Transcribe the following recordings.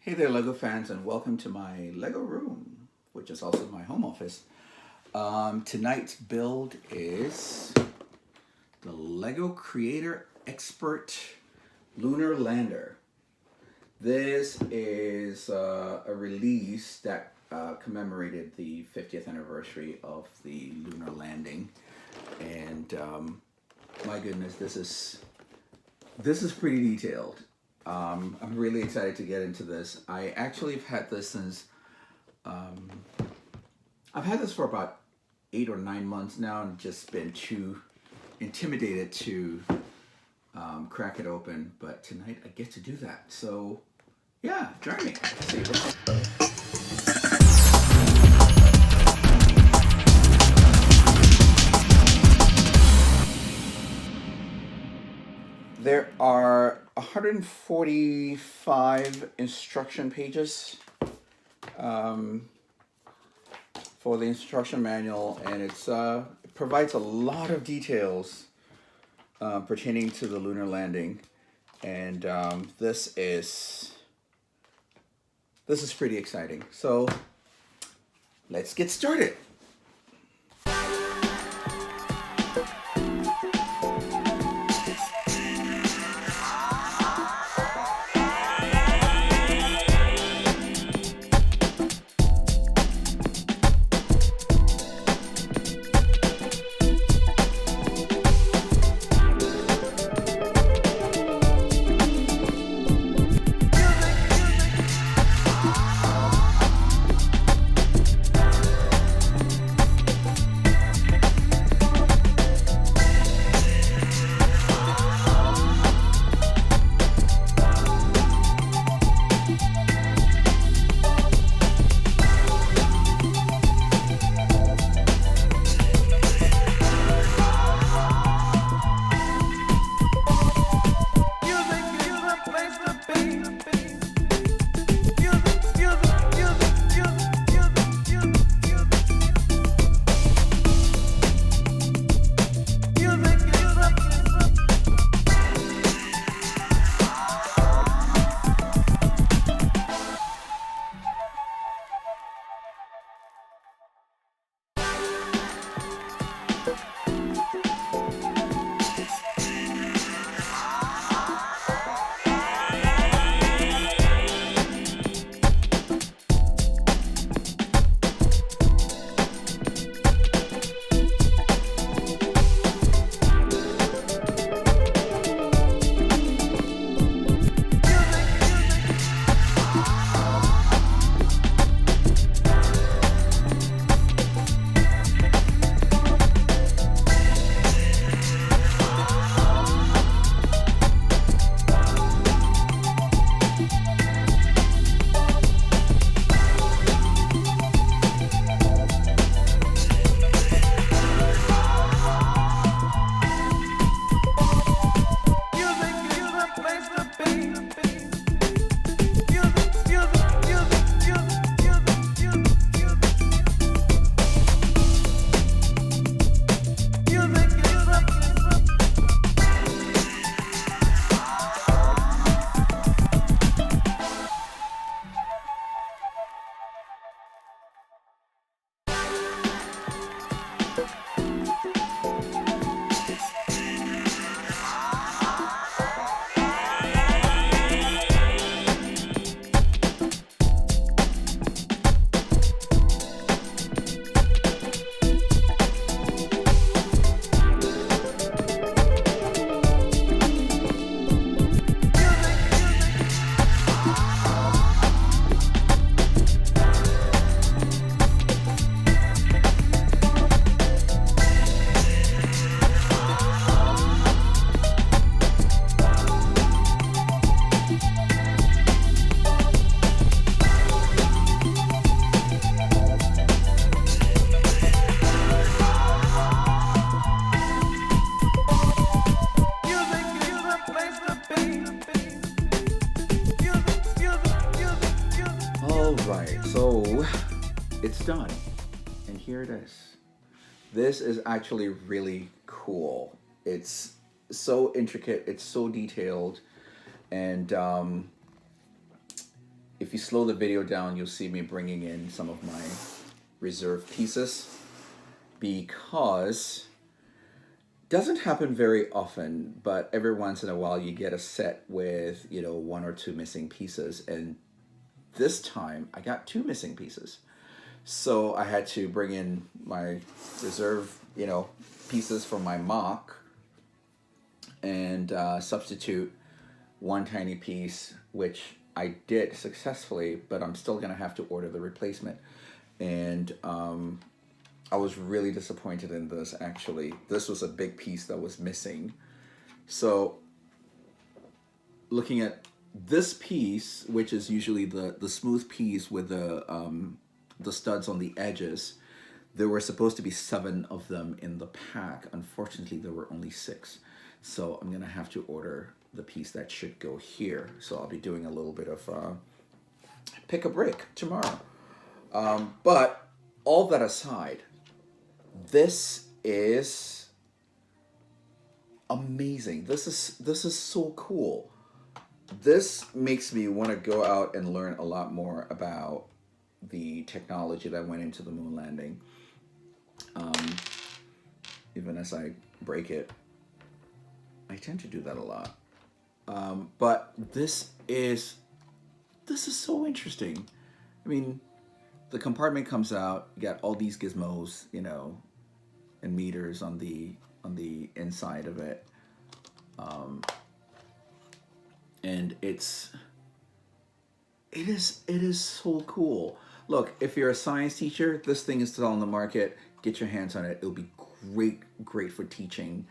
Hey there, Lego fans, and welcome to my Lego room, which is also my home office. Tonight's build is the Lego Creator Expert Lunar Lander. This is a release that commemorated the 50th anniversary of the lunar landing, and my goodness, this is pretty detailed. I'm really excited to get into this. I actually have had this since um, I've had this for about 8 or 9 months now, and just been too intimidated to crack it open. But tonight I get to do that. So yeah, join me. Let's see what's up. There are 145 instruction pages um, for the instruction manual, and it provides a lot of details pertaining to the lunar landing. And this is pretty exciting. So let's get started. All right, so it's done, and here it is. This is actually really cool. It's so intricate, it's so detailed, and if you slow the video down, you'll see me bringing in some of my reserve pieces, because it doesn't happen very often, but every once in a while you get a set with, you know, 1 or 2 missing pieces. And this time I got 2 missing pieces. So I had to bring in my reserve, you know, pieces from my mock and substitute 1 tiny piece, which I did successfully, but I'm still going to have to order the replacement. And I was really disappointed in this, actually. This was a big piece that was missing. So looking at this piece, which is usually the smooth piece with the studs on the edges, there were supposed to be 7 of them in the pack. Unfortunately, there were only 6. So I'm gonna have to order the piece that should go here. So I'll be doing a little bit of pick a brick tomorrow. But all that aside, this is amazing. This is so cool. This makes me want to go out and learn a lot more about the technology that went into the moon landing. Even as I break it, I tend to do that a lot. But this is so interesting. I mean, the compartment comes out, you got all these gizmos, you know, and meters on the inside of it. And it is so cool. Look, if you're a science teacher, this thing is still on the market. Get your hands on it. It'll be great for teaching.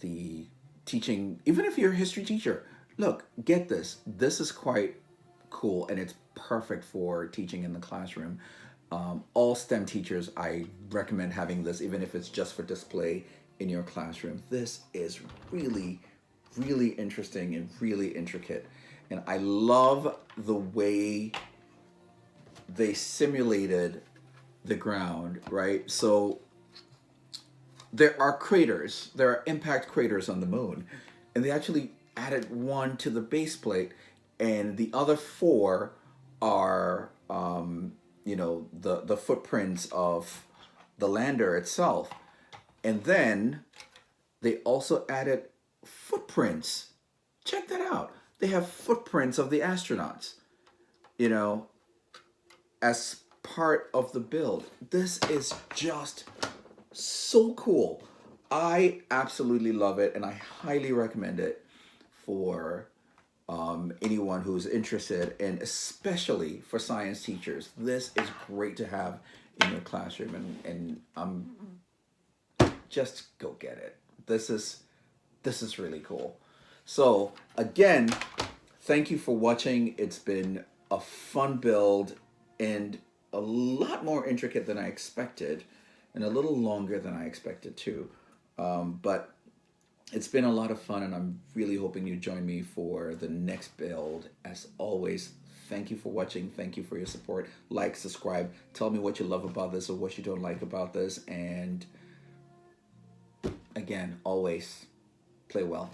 The teaching, even if you're a history teacher, look, get this. This is quite cool, and it's perfect for teaching in the classroom. All STEM teachers, I recommend having this, even if it's just for display in your classroom. This is really interesting and really intricate. And I love the way they simulated the ground, right? So there are craters, there are impact craters on the moon, and they actually added 1 to the base plate, and the other 4 are, you know, the footprints of the lander itself. And then they also added footprints. Check that out. They have footprints of the astronauts, you know, as part of the build. This is just so cool. I absolutely love it, and I highly recommend it for anyone who's interested, and especially for science teachers. This is great to have in your classroom, and just go get it. This is really cool. So again, thank you for watching. It's been a fun build and a lot more intricate than I expected, and a little longer than I expected too. But it's been a lot of fun, and I'm really hoping you join me for the next build. As always, thank you for watching. Thank you for your support. Like, subscribe. Tell me what you love about this or what you don't like about this. And again, always play well.